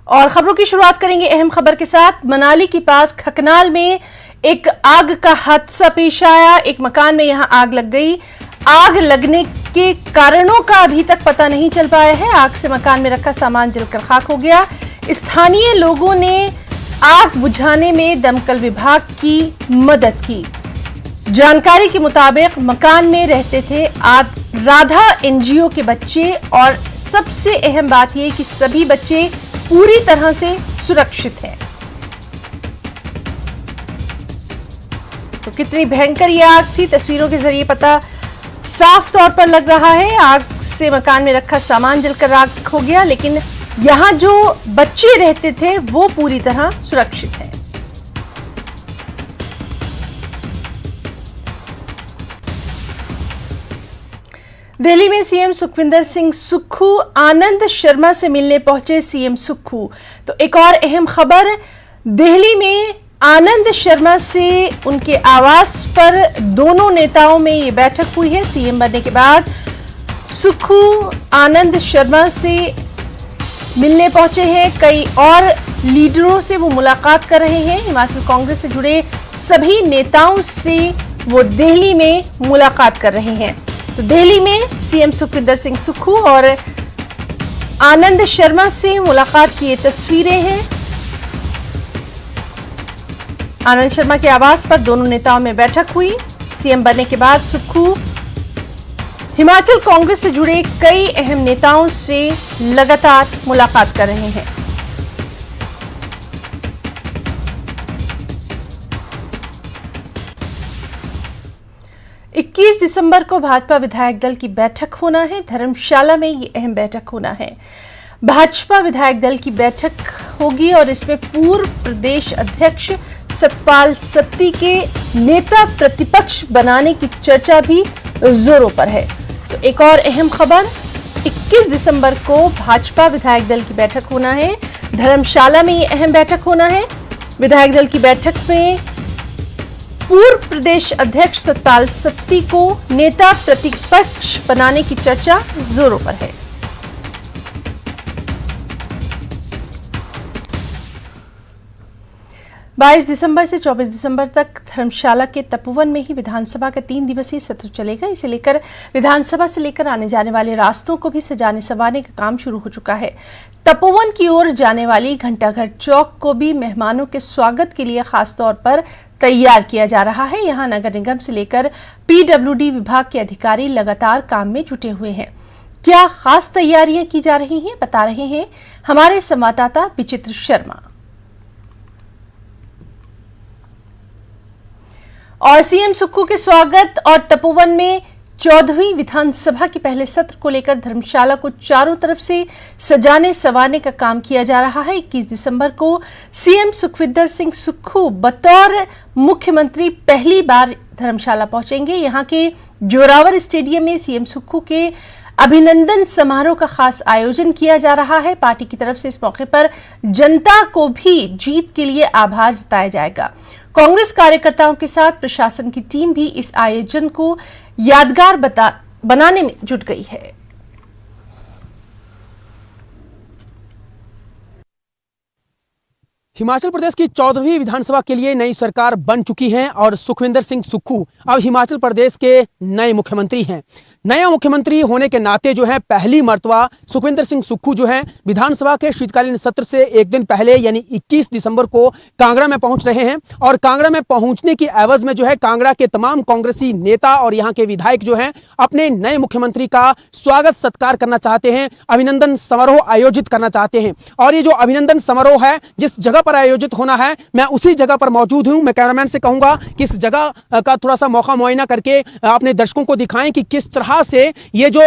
और खबरों की शुरुआत करेंगे अहम खबर के साथ। मनाली के पास खकनाल में एक आग का हादसा पेश आया। एक मकान में यहां आग लग गई। आग लगने के कारणों का अभी तक पता नहीं चल पाया है। आग से मकान में रखा सामान जलकर खाक हो गया। स्थानीय लोगों ने आग बुझाने में दमकल विभाग की मदद की। जानकारी के मुताबिक मकान में रहते थे राधा एनजीओ के बच्चे और सबसे अहम बात यह कि सभी बच्चे पूरी तरह से सुरक्षित हैं। तो कितनी भयंकर ये आग थी, तस्वीरों के जरिए पता साफ तौर पर लग रहा है। आग से मकान में रखा सामान जलकर राख हो गया, लेकिन यहां जो बच्चे रहते थे वो पूरी तरह सुरक्षित हैं। दिल्ली में सीएम सुखविंदर सिंह सुक्खू आनंद शर्मा से मिलने पहुंचे सीएम सुक्खू। तो एक और अहम खबर, दिल्ली में आनंद शर्मा से उनके आवास पर दोनों नेताओं में ये बैठक हुई है। सीएम बनने के बाद सुक्खू आनंद शर्मा से मिलने पहुंचे हैं। कई और लीडरों से वो मुलाकात कर रहे हैं। हिमाचल कांग्रेस से जुड़े सभी नेताओं से वो दिल्ली में मुलाकात कर रहे हैं। तो दिल्ली में सीएम सुखविंदर सिंह सुक्खू और आनंद शर्मा से मुलाकात की ये तस्वीरें हैं। आनंद शर्मा के आवास पर दोनों नेताओं में बैठक हुई। सीएम बनने के बाद सुक्खू हिमाचल कांग्रेस से जुड़े कई अहम नेताओं से लगातार मुलाकात कर रहे हैं। इक्कीस दिसंबर को भाजपा विधायक दल की बैठक होना है। धर्मशाला में ये अहम बैठक होना है। भाजपा विधायक दल की बैठक होगी और इसमें पूर्व प्रदेश अध्यक्ष सतपाल सत्ती के नेता प्रतिपक्ष बनाने की चर्चा भी जोरों पर है। तो एक और अहम खबर, 21 दिसंबर को भाजपा विधायक दल की बैठक होना है। धर्मशाला में ये अहम बैठक होना है। विधायक दल की बैठक में पूर्व प्रदेश अध्यक्ष सतपाल सत्ती को नेता प्रतिपक्ष बनाने की चर्चा जोरों पर है। बाईस दिसंबर से 24 दिसंबर तक धर्मशाला के तपोवन में ही विधानसभा का 3 दिवसीय सत्र चलेगा। इसे लेकर विधानसभा से लेकर आने जाने वाले रास्तों को भी सजाने संवारने का काम शुरू हो चुका है। तपोवन की ओर जाने वाली घंटाघर चौक को भी मेहमानों के स्वागत के लिए खासतौर पर तैयार किया जा रहा है। यहाँ नगर निगम से लेकर पीडब्ल्यूडी विभाग के अधिकारी लगातार काम में जुटे हुए हैं। क्या खास तैयारियां की जा रही हैं, बता रहे हैं हमारे संवाददाता विचित्र शर्मा। और सीएम सुक्खू के स्वागत और तपोवन में 14वीं विधानसभा के पहले सत्र को लेकर धर्मशाला को चारों तरफ से सजाने संवारने का काम किया जा रहा है। 21 दिसंबर को सीएम सुखविंदर सिंह सुक्खू बतौर मुख्यमंत्री पहली बार धर्मशाला पहुंचेंगे। यहां के जोरावर स्टेडियम में सीएम सुक्खू के अभिनंदन समारोह का खास आयोजन किया जा रहा है। पार्टी की तरफ से इस मौके पर जनता को भी जीत के लिए आभार जताया जाएगा। कांग्रेस कार्यकर्ताओं के साथ प्रशासन की टीम भी इस आयोजन को यादगार बनाने में जुट गई है। हिमाचल प्रदेश की 14वीं विधानसभा के लिए नई सरकार बन चुकी है और सुखविंदर सिंह सुक्खू अब हिमाचल प्रदेश के नए मुख्यमंत्री हैं। नया मुख्यमंत्री होने के नाते जो है पहली मर्तबा सुखविंदर सिंह सुक्खू जो है विधानसभा के शीतकालीन सत्र से एक दिन पहले यानी 21 दिसंबर को कांगड़ा में पहुंच रहे हैं। और कांगड़ा में पहुंचने की एवज में जो है कांगड़ा के तमाम कांग्रेसी नेता और यहाँ के विधायक जो है अपने नए मुख्यमंत्री का स्वागत सत्कार करना चाहते हैं, अभिनंदन समारोह आयोजित करना चाहते हैं। और ये जो अभिनंदन समारोह है जिस जगह पर आयोजित होना है, मैं उसी जगह पर मौजूद हूं। मैं कैमरामैन से कहूंगा कि इस जगह का थोड़ा सा मौका मुआयना करके अपने दर्शकों को दिखाएं कि किस तरह से ये जो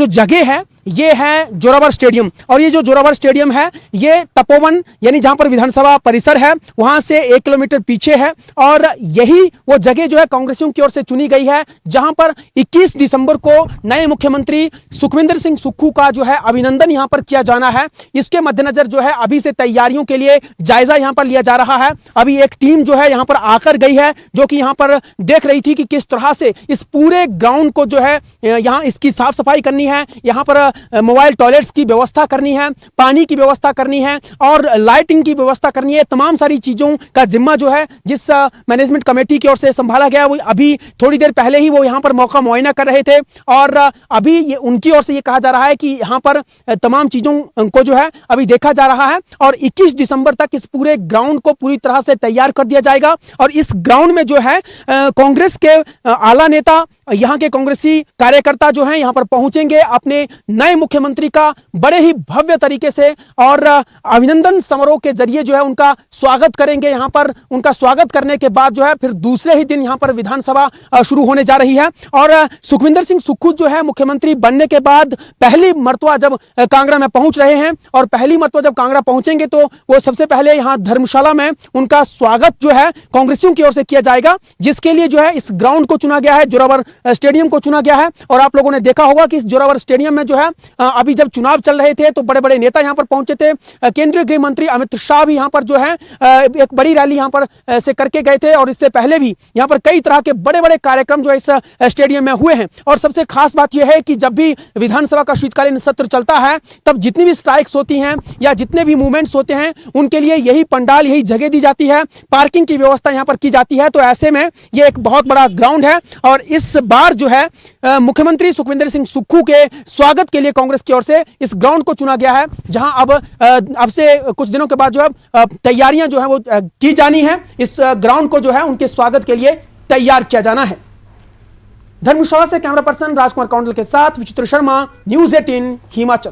जगह है ये है जोरावर स्टेडियम। और ये जो जोरावर स्टेडियम है ये तपोवन यानी जहां पर विधानसभा परिसर है वहां से 1 किलोमीटर पीछे है। और यही वो जगह जो है कांग्रेसियों की ओर से चुनी गई है जहां पर 21 दिसंबर को नए मुख्यमंत्री सुखविंदर सिंह सुक्खू का जो है अभिनंदन यहां पर किया जाना है। इसके मद्देनजर जो है अभी से तैयारियों के लिए जायजा यहां पर लिया जा रहा है। अभी एक टीम जो है यहां पर आकर गई है जो कि यहां पर देख रही थी कि किस तरह से इस पूरे ग्राउंड को जो है यहां इसकी साफ सफाई करनी है। यहां पर मोबाइल टॉयलेट्स की व्यवस्था करनी है, पानी की व्यवस्था करनी है और लाइटिंग की व्यवस्था करनी है। तमाम सारी चीजों का जिम्मा जो है जिस मैनेजमेंट कमेटी की ओर से संभाला गया, वो अभी थोड़ी देर पहले ही वो यहाँ पर मौका मुआयना कर रहे थे और अभी उनकी ओर से ये कहा जा रहा है कि यहाँ पर तमाम चीजों को जो है अभी देखा जा रहा है और 21 दिसंबर तक इस पूरे ग्राउंड को पूरी तरह से तैयार कर दिया जाएगा। और इस ग्राउंड में जो है कांग्रेस के आला नेता, यहाँ के कांग्रेसी कार्यकर्ता जो हैं यहाँ पर पहुंचेंगे, अपने नए मुख्यमंत्री का बड़े ही भव्य तरीके से और अभिनंदन समारोह के जरिए जो है उनका स्वागत करेंगे। यहाँ पर उनका स्वागत करने के बाद जो है फिर दूसरे ही दिन यहाँ पर विधानसभा शुरू होने जा रही है। और सुखविंदर सिंह सुक्खू जो है मुख्यमंत्री बनने के बाद पहली मर्तबा जब कांगड़ा में पहुंच रहे हैं और पहली मर्तबा जब कांगड़ा पहुंचेंगे तो वो सबसे पहले यहाँ धर्मशाला में उनका स्वागत जो है कांग्रेसियों की ओर से किया जाएगा, जिसके लिए जो है इस ग्राउंड को चुना गया है, जोरावर स्टेडियम को चुना गया है। और आप लोगों ने देखा होगा कि इस जोरावर स्टेडियम में जो है अभी जब चुनाव चल रहे थे तो बड़े बड़े नेता यहाँ पर पहुंचे थे। केंद्रीय गृह मंत्री अमित शाह भी यहाँ पर जो है एक बड़ी रैली यहाँ पर से करके गए थे और इससे पहले भी यहाँ पर कई तरह के बड़े बड़े कार्यक्रम जो है इस स्टेडियम में हुए हैं। और सबसे खास बात यह है कि जब भी विधानसभा का शीतकालीन सत्र चलता है तब जितनी भी स्ट्राइक्स होती हैं या जितने भी मूवमेंट्स होते हैं उनके लिए यही पंडाल, यही जगह दी जाती है, पार्किंग की व्यवस्था यहाँ पर की जाती है। तो ऐसे में ये एक बहुत बड़ा ग्राउंड है और इस बार जो है मुख्यमंत्री सुखविंदर सिंह सुक्खू के स्वागत के लिए कांग्रेस की ओर से इस ग्राउंड को चुना गया है, जहां अब से कुछ दिनों के बाद जो है तैयारियां जो है वो की जानी है। इस ग्राउंड को जो है उनके स्वागत के लिए तैयार किया जाना है। धर्मशाला से कैमरा पर्सन राजकुमार कौंडल के साथ विचित्र शर्मा, न्यूज़ 18 हिमाचल।